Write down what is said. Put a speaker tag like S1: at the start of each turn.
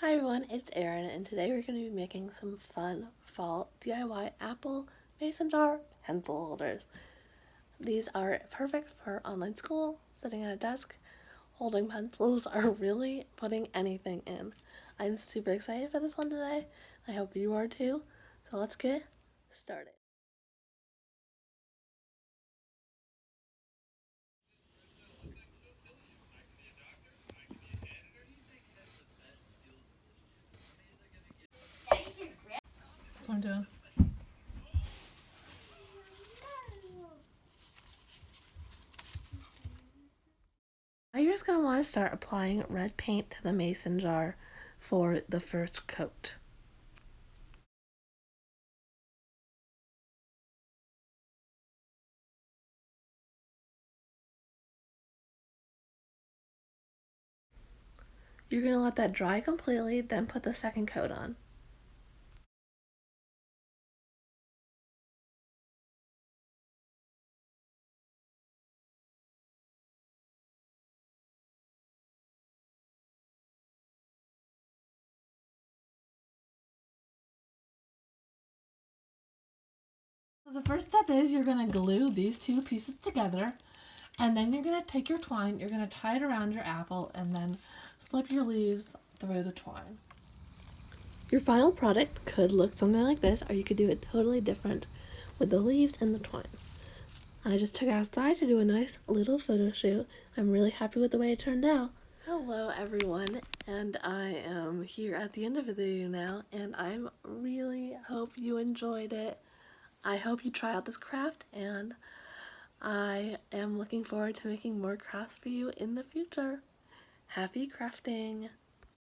S1: Hi everyone, it's Erin, and today we're going to be making some fun fall DIY apple mason jar pencil holders. These are perfect for online school, sitting at a desk, holding pencils, or really putting anything in. I'm super excited for this one today. I hope you are too. So let's get started. That's what I'm doing. Now you're just going to want to start applying red paint to the mason jar for the first coat. You're going to let that dry completely, then put the second coat on. So the first step is you're going to glue these two pieces together, and then you're going to take your twine, you're going to tie it around your apple, and then slip your leaves through the twine. Your final product could look something like this, or you could do it totally different with the leaves and the twine. I just took it outside to do a nice little photo shoot. I'm really happy with the way it turned out. Hello everyone, and I am here at the end of the video now, and I really hope you enjoyed it. I hope you try out this craft, and I am looking forward to making more crafts for you in the future. Happy crafting!